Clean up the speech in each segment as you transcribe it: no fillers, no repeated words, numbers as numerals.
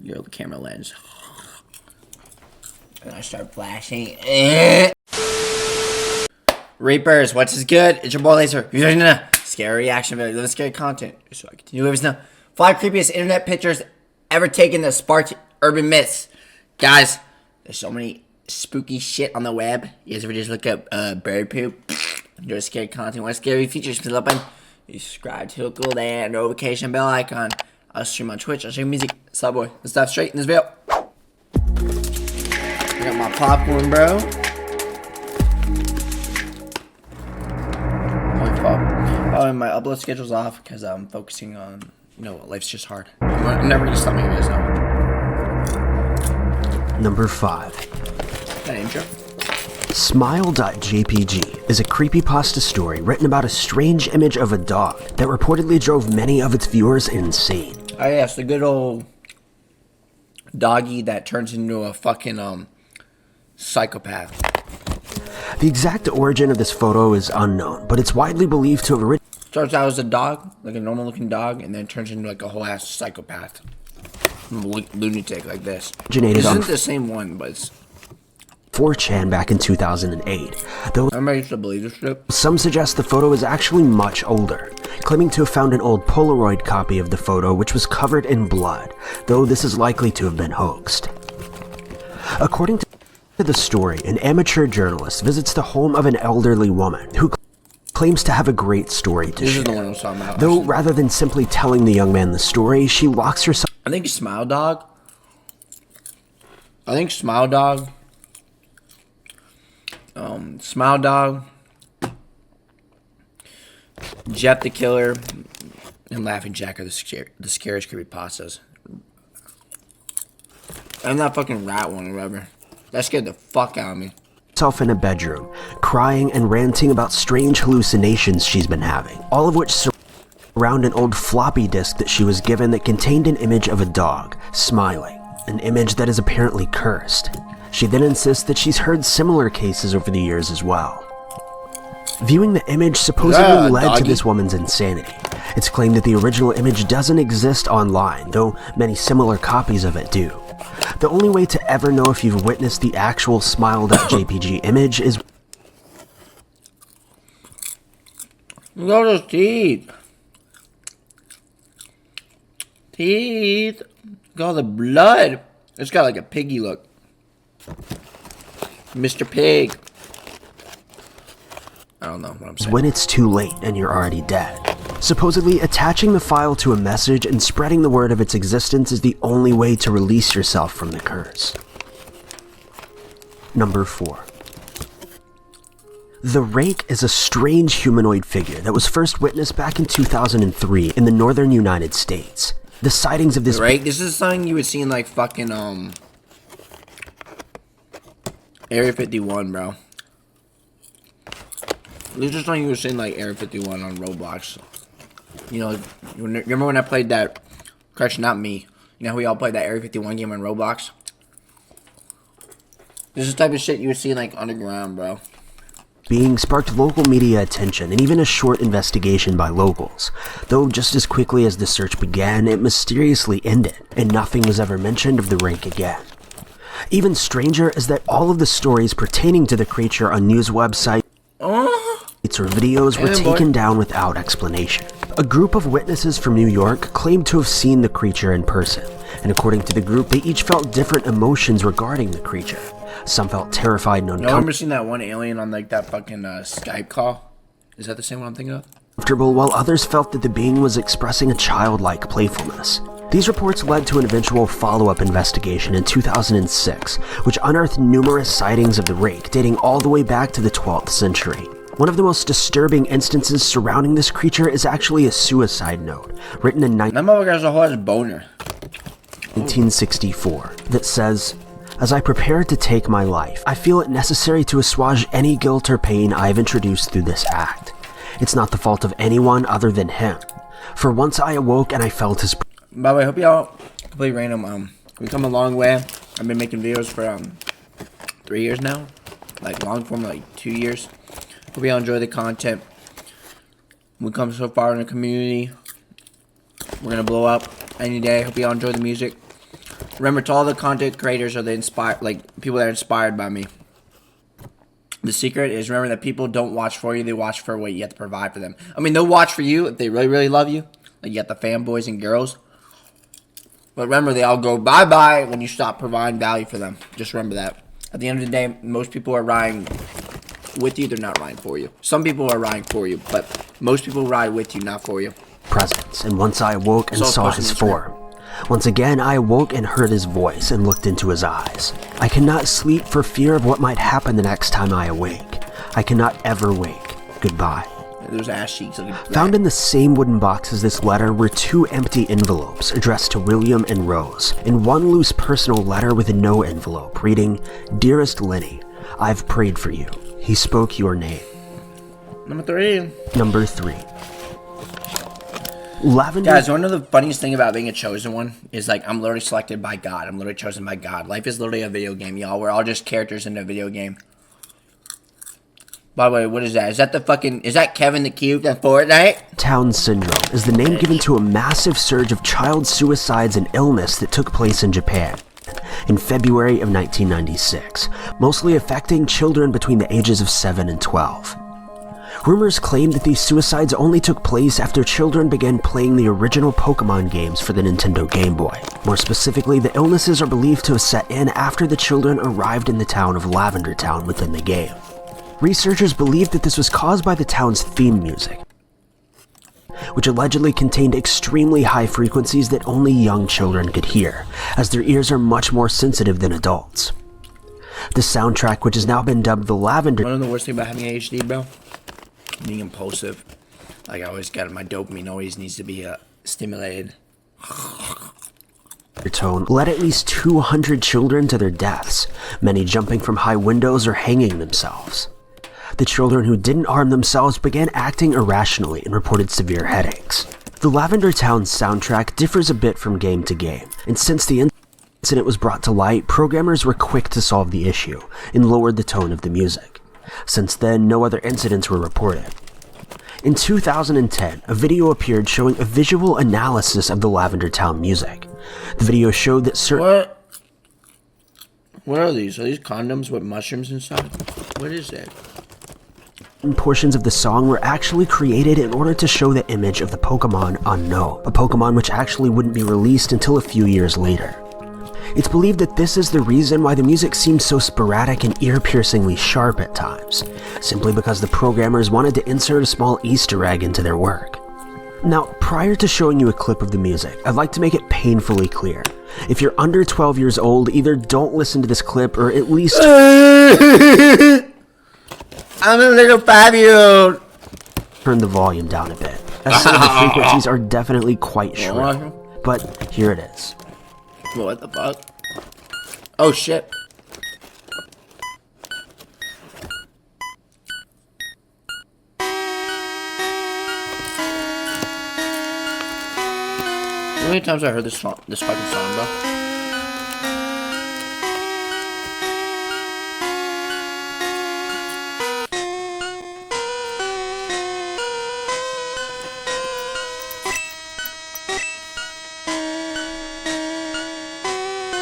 your camera lens. And I start flashing. Reapers, what's good? It's your boy Laser. Scary reaction video, little scary content. So I continue with now. 5 creepiest internet pictures ever taken that sparked urban myths. Guys, there's so many spooky shit on the web. You guys ever just look up bird poop? Enjoy scary content. Want scary features? Please open. You subscribe to 𝐿 notification bell icon. I'll stream on Twitch. I'll stream music. Slutboy. Let's dive straight in this video. I got my popcorn, bro. Oh, and my upload schedule's off because I'm focusing on, life's just hard. I'm never gonna stop making videos now. Number 5. That intro. 𝐷𝐴𝐿.jpg is a creepypasta story written about a strange image of a dog that reportedly drove many of its viewers insane. Oh yes, the good old doggy that turns into a fucking psychopath. The exact origin of this photo is unknown, but it's widely believed to have Starts out as a dog, like a normal looking dog, and then turns into like a whole ass psychopath. Lunatic like this. Originated This on isn't the same one, but it's 4chan back in 2008. Though everybody used to believe this shit. some suggest the photo is actually much older, claiming to have found an old Polaroid copy of the photo which was covered in blood, though this is likely to have been hoaxed. According to the story, an amateur journalist visits the home of an elderly woman who claims to have a great story to This share. is the one I was talking about. Though rather than simply telling the young man the story, she locks herself I think Smile Dog. Smile Dog, Jeff the Killer, and Laughing Jack are the scariest creepypastas. And that fucking rat one or whatever. That scared the fuck out of me. in a bedroom, crying and ranting about strange hallucinations she's been having, all of which surround an old floppy disk that she was given that contained an image of a dog, smiling, an image that is apparently cursed. She then insists that she's heard similar cases over the years as well. Viewing the image supposedly led to this woman's insanity. It's claimed that the original image doesn't exist online, though many similar copies of it do. The only way to ever know if you've witnessed the actual 𝐷𝐴𝐿.jpg image is Look at those teeth. Teeth. Look at all the blood. It's got like a piggy look. Mr. Pig. I don't know what I'm saying. when it's too late and you're already dead. Supposedly, attaching the file to a message and spreading the word of its existence is the only way to release yourself from the curse. Number 4. The Rake is a strange humanoid figure that was first witnessed back in 2003 in the northern United States. The sightings of this Right? This is something you would see in like fucking Area 51, bro. This is something you would see in like Area 51 on Roblox. Remember when I played that? Correction, not me. You know how we all played that Area 51 game on Roblox? This is the type of shit you would see like underground, bro. being sparked local media attention and even a short investigation by locals. Though just as quickly as the search began, it mysteriously ended, and nothing was ever mentioned of the Rake again. Even stranger is that all of the stories pertaining to the creature on news websites or videos were taken down without explanation. A group of witnesses from New York claimed to have seen the creature in person, and according to the group, they each felt different emotions regarding the creature. Some felt terrified and I remember seeing that one alien on like that fucking Skype call. Is that the same one I'm thinking of? uncomfortable, while others felt that the being was expressing a childlike playfulness. These reports led to an eventual follow-up investigation in 2006, which unearthed numerous sightings of the Rake dating all the way back to the 12th century. One of the most disturbing instances surrounding this creature is actually a suicide note, written in That motherfucker has a whole ass boner. 1964, that says, "As I prepare to take my life, I feel it necessary to assuage any guilt or pain I have introduced through this act. It's not the fault of anyone other than him. For once I awoke and I felt his..." By the way, I hope y'all completely random. We come a long way. I've been making videos for 3 years now, like long form, like 2 years. Hope y'all enjoy the content. We come so far in the community. We're gonna blow up any day. Hope y'all enjoy the music. Remember, to all the content creators are the inspired, like people that are inspired by me. The secret is remember that people don't watch for you; they watch for what you have to provide for them. I mean, they'll watch for you if they really, really love you. Like you got the fanboys and girls. But remember, they all go bye-bye when you stop providing value for them. Just remember that. At the end of the day, most people are riding with you. They're not riding for you. Some people are riding for you, but most people ride with you, not for you. Presence, and once I awoke and saw his form. Once again, I awoke and heard his voice and looked into his eyes. I cannot sleep for fear of what might happen the next time I awake. I cannot ever wake. Goodbye. There's ass cheeks. Found in the same wooden box as this letter were 2 empty envelopes addressed to William and Rose, and 1 loose personal letter with a no envelope reading, "Dearest Lenny, I've prayed for you. He spoke your name." Number 3. Number 3. Lavender. Guys, one of the funniest thing about being a chosen one is like I'm literally selected by God. I'm literally chosen by God. Life is literally a video game, y'all. We're all just characters in a video game. By the way, what is that? Is that Kevin the Cube in Fortnite? Town Syndrome is the name given to a massive surge of child suicides and illness that took place in Japan in February of 1996, mostly affecting children between the ages of 7 and 12. Rumors claim that these suicides only took place after children began playing the original Pokemon games for the Nintendo Game Boy. More specifically, the illnesses are believed to have set in after the children arrived in the town of Lavender Town within the game. Researchers believe that this was caused by the town's theme music, which allegedly contained extremely high frequencies that only young children could hear, as their ears are much more sensitive than adults. The soundtrack, which has now been dubbed the Lavender... One of the worst things about having ADHD, bro? Being impulsive. Like, I always got my dopamine always needs to be stimulated. Tone led at least 200 children to their deaths, many jumping from high windows or hanging themselves. The children who didn't harm themselves began acting irrationally and reported severe headaches. The Lavender Town soundtrack differs a bit from game to game, and since the incident was brought to light, programmers were quick to solve the issue and lowered the tone of the music. Since then, no other incidents were reported. In 2010, a video appeared showing a visual analysis of the Lavender Town music. The video showed that certain... What are these? Are these condoms with mushrooms inside? What is it? Portions of the song were actually created in order to show the image of the Pokemon Unknown, a Pokemon which actually wouldn't be released until a few years later. It's believed that this is the reason why the music seems so sporadic and ear-piercingly sharp at times, simply because the programmers wanted to insert a small Easter egg into their work. Now, prior to showing you a clip of the music, I'd like to make it painfully clear. If you're under 12 years old, either don't listen to this clip or at least... I'm a little 5-year-old. Turn the volume down a bit, as some of the frequencies are definitely quite shrill. But here it is. What the fuck? Oh shit. How many times I heard this fucking song, bro?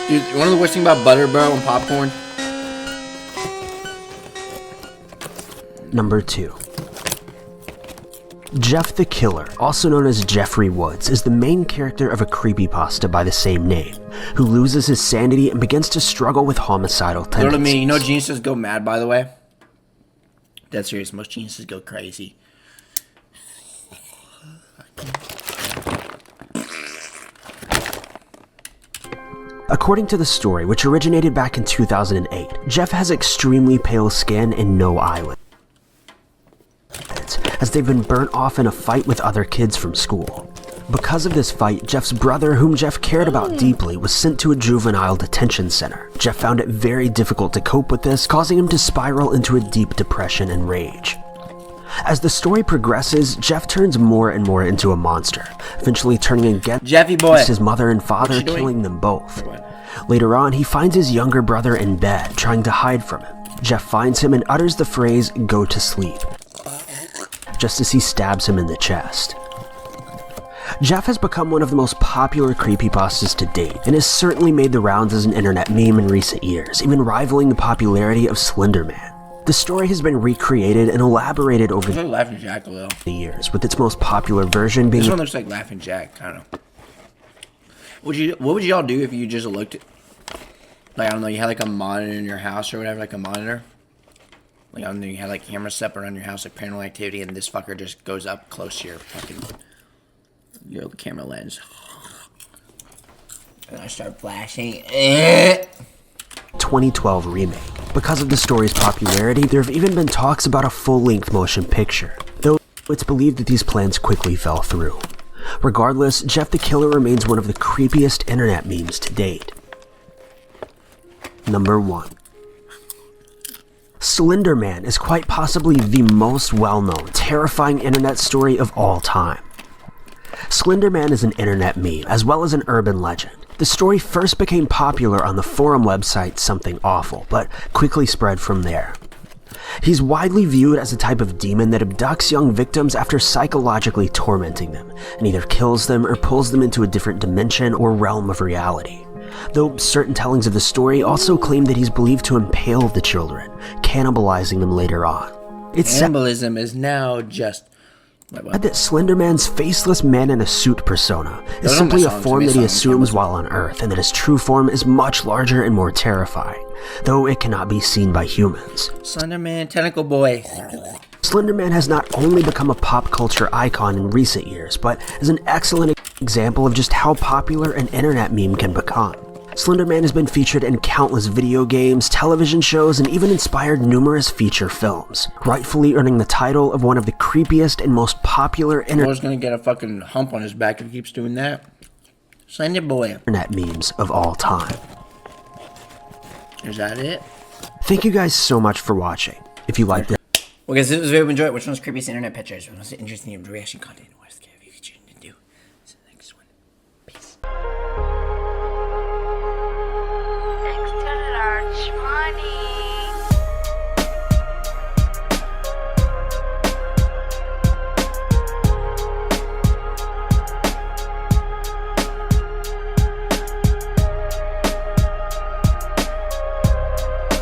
Dude, one of the worst things about butter, bro, and popcorn. Number 2. Jeff the Killer, also known as Jeffrey Woods, is the main character of a creepypasta by the same name, who loses his sanity and begins to struggle with homicidal tendencies. You know what I mean? You know geniuses go mad, by the way? That's serious. Most geniuses go crazy. According to the story, which originated back in 2008, Jeff has extremely pale skin and no eyelids, as they've been burnt off in a fight with other kids from school. Because of this fight, Jeff's brother, whom Jeff cared about deeply, was sent to a juvenile detention center. Jeff found it very difficult to cope with this, causing him to spiral into a deep depression and rage. As the story progresses, Jeff turns more and more into a monster, eventually turning against his mother and father, killing them both. Later on, he finds his younger brother in bed, trying to hide from him. Jeff finds him and utters the phrase, "Go to sleep," just as he stabs him in the chest. Jeff has become one of the most popular creepypastas to date, and has certainly made the rounds as an internet meme in recent years, even rivaling the popularity of Slender Man. The story has been recreated and elaborated over the Laughing Jack a little. Years, with its most popular version being— This one looks like Laughing Jack, kind of. What would y'all do if you just looked at, like, I don't know, you had like a monitor in your house or whatever, like a monitor? Like, I don't know, you had like cameras set around your house, like Paranormal Activity, and this fucker just goes up close to your fucking, your camera lens. And I start flashing. 2012 remake. Because of the story's popularity, there have even been talks about a full-length motion picture, though it's believed that these plans quickly fell through. Regardless, Jeff the Killer remains one of the creepiest internet memes to date. Number 1. Slender Man is quite possibly the most well-known, terrifying internet story of all time. Slender Man is an internet meme, as well as an urban legend. The story first became popular on the forum website Something Awful, but quickly spread from there. He's widely viewed as a type of demon that abducts young victims after psychologically tormenting them, and either kills them or pulls them into a different dimension or realm of reality. Though certain tellings of the story also claim that he's believed to impale the children, cannibalizing them later on. It's Cannibalism is now just said that Slender Man's faceless man-in-a-suit persona is simply a form that he assumes while on Earth, and that his true form is much larger and more terrifying, though it cannot be seen by humans. Slender Man, Tentacle Boy. Slender Man has not only become a pop culture icon in recent years, but is an excellent example of just how popular an internet meme can become. Slender Man has been featured in countless video games, television shows, and even inspired numerous feature films, rightfully earning the title of one of the creepiest and most popular internet gonna get a fucking hump on his back if he keeps doing that. Slender Boy. Internet memes of all time. Is that it? Thank you guys so much for watching. If you liked it, well guys, this was a video. Enjoy it. Which one's creepiest internet pictures? Which one's interesting reaction content? What's